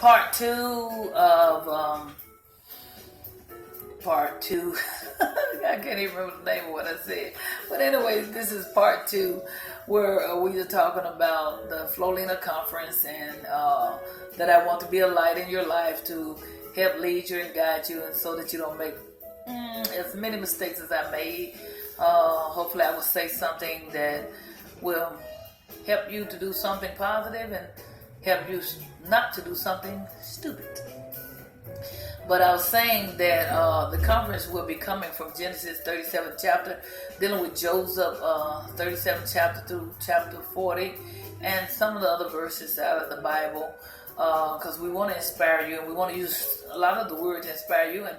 part two of part two. I can't even remember the name of what I said. But anyways, this is part two where we are talking about the Florina Conference and that I want to be a light in your life to help lead you and guide you, and so that you don't make as many mistakes as I made. Hopefully I will say something that will help you to do something positive and help you not to do something stupid. But I was saying that the conference will be coming from Genesis 37th chapter, dealing with Joseph 37th chapter through chapter 40, and some of the other verses out of the Bible, because we want to inspire you, and we want to use a lot of the word to inspire you and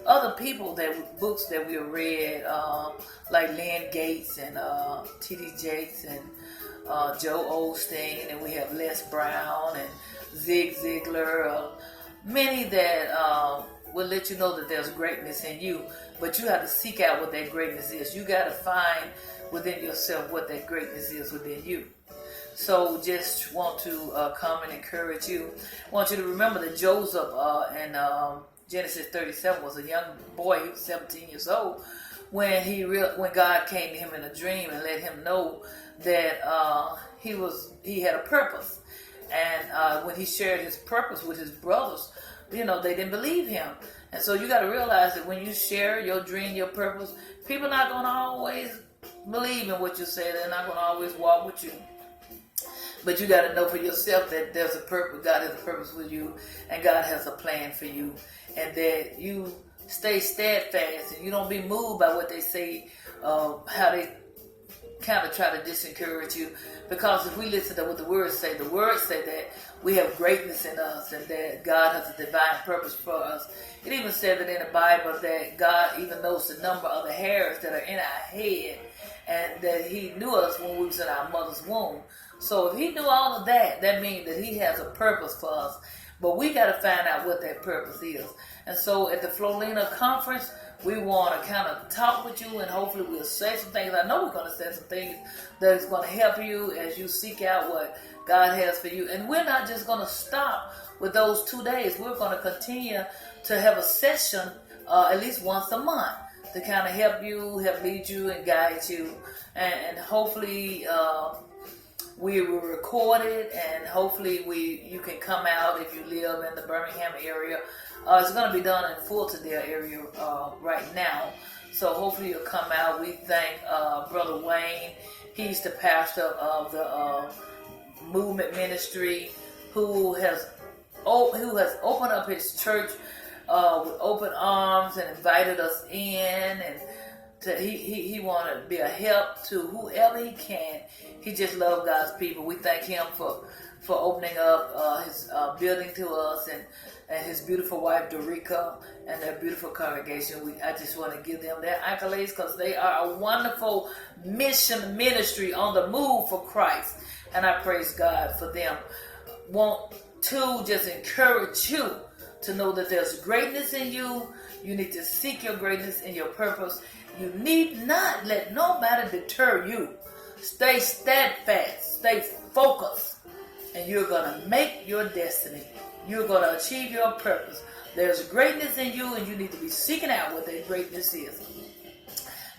other people, that books that we have read, like Lynn Gates and T.D. Jakes and Joe Osteen, and we have Les Brown and Zig Ziglar, many that will let you know that there's greatness in you, but you have to seek out what that greatness is. You got to find within yourself what that greatness is within you. So just want to come and encourage you. I want you to remember that Joseph in Genesis 37 was a young boy. He was 17 years old when when God came to him in a dream and let him know that he had a purpose. And when he shared his purpose with his brothers, they didn't believe him. And so you got to realize that when you share your dream, your purpose, people are not going to always believe in what you say. They're not going to always walk with you. But you got to know for yourself that there's a purpose. God has a purpose with you, and God has a plan for you. And that you stay steadfast and you don't be moved by what they say, how they kind of try to disencourage you. Because if we listen to what the words say that we have greatness in us and that God has a divine purpose for us. It even said that in the Bible that God even knows the number of the hairs that are in our head, and that he knew us when we was in our mother's womb. So if he knew all of that, that means that he has a purpose for us. But we got to find out what that purpose is. And so at the Florina Conference, we want to kind of talk with you, and hopefully we'll say some things. I know we're going to say some things that is going to help you as you seek out what God has for you. And we're not just going to stop with those 2 days. We're going to continue to have a session at least once a month to kind of help lead you and guide you. And hopefully we will record it, and hopefully you can come out if you live in the Birmingham area. It's going to be done in Fultondale area right now. So hopefully you'll come out. We thank Brother Wayne. He's the pastor of the Movement Ministry, who has opened up his church with open arms and invited us in, and he wanted to be a help to whoever he can. He just loves God's people. We thank him for opening up his building to us, and his beautiful wife Dorica and their beautiful congregation. I just want to give them their accolades, because they are a wonderful mission ministry on the move for Christ, and I praise God for them. Want to just encourage you to know that there's greatness in you. You need to seek your greatness and your purpose. You need not let nobody deter you. Stay steadfast, stay focused, and you're going to make your destiny. You're going to achieve your purpose. There's greatness in you, and you need to be seeking out what that greatness is.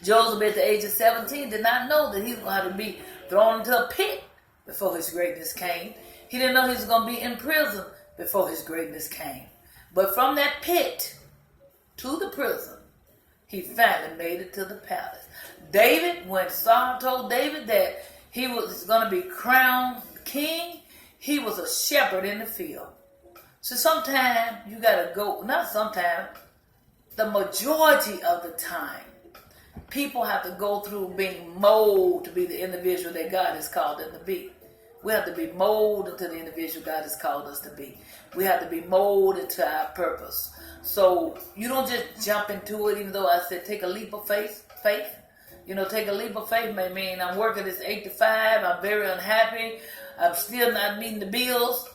Joseph, at the age of 17, did not know that he was going to be thrown into a pit before his greatness came. He didn't know he was going to be in prison before his greatness came. But from that pit to the prison, he finally made it to the palace. David, when Saul told David that he was going to be crowned king, he was a shepherd in the field. So sometimes you got to go, not sometimes, the majority of the time, people have to go through being molded to be the individual that God has called them to be. We have to be molded into the individual God has called us to be. We have to be molded to our purpose. So you don't just jump into it, even though I said take a leap of faith. Take a leap of faith may mean I'm working this 8 to 5. I'm very unhappy. I'm still not meeting the bills.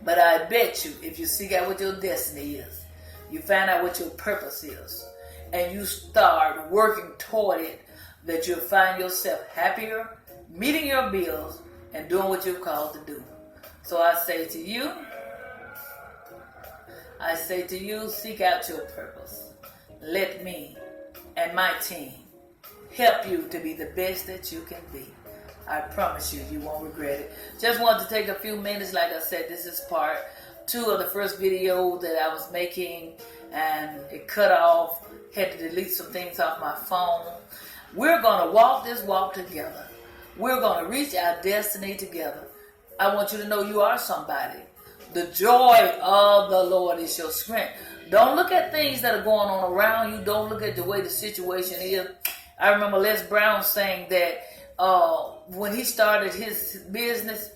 But I bet you, if you seek out what your destiny is, you find out what your purpose is, and you start working toward it, that you'll find yourself happier, meeting your bills, and doing what you're called to do. So I say to you, I say to you, seek out your purpose. Let me and my team help you to be the best that you can be. I promise you, you won't regret it. Just wanted to take a few minutes. Like I said, this is part 2 of the first video that I was making, and it cut off. Had to delete some things off my phone. We're going to walk this walk together. We're going to reach our destiny together. I want you to know you are somebody. The joy of the Lord is your strength. Don't look at things that are going on around you. Don't look at the way the situation is. I remember Les Brown saying that when he started his business,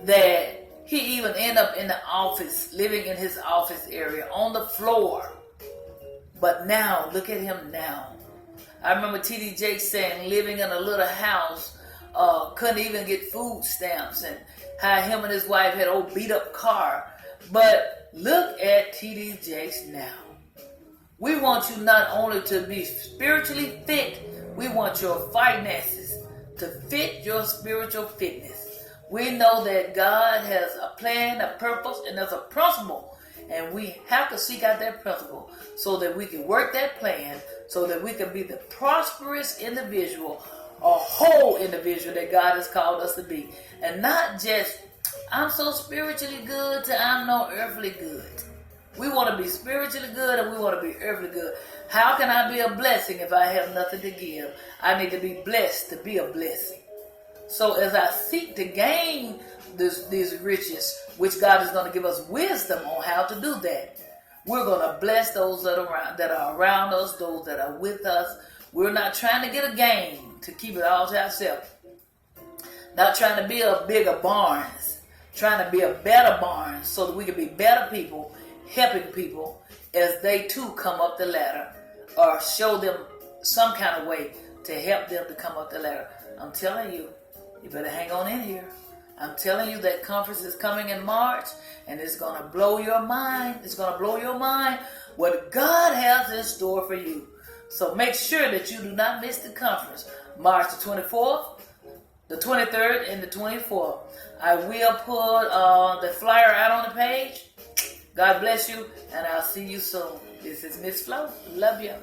that he even ended up in the office, living in his office area, on the floor. But now, look at him now. I remember T.D. Jakes saying living in a little house, couldn't even get food stamps, and how him and his wife had old beat up car. But look at T.D. Jakes now. We want you not only to be spiritually fit, we want your finances to fit your spiritual fitness. We know that God has a plan, a purpose, and there's a principle. And we have to seek out that principle so that we can work that plan, so that we can be the prosperous individual or whole individual that God has called us to be. And not just, I'm so spiritually good to I'm no earthly good. We want to be spiritually good and we want to be earthly good. How can I be a blessing if I have nothing to give? I need to be blessed to be a blessing. So as I seek to gain these riches, which God is going to give us wisdom on how to do that, we're going to bless those that are around us, those that are with us. We're not trying to get a gain to keep it all to ourselves. Not trying to be a bigger Barnes, trying to be a better Barnes so that we can be better people, helping people as they too come up the ladder, or show them some kind of way to help them to come up the ladder. I'm telling you, you better hang on in here. I'm telling you that conference is coming in March, and it's going to blow your mind. It's going to blow your mind what God has in store for you. So make sure that you do not miss the conference, March the 24th, the 23rd, and the 24th. I will put the flyer out on the page. God bless you, and I'll see you soon. This is Miss Flo. Love you.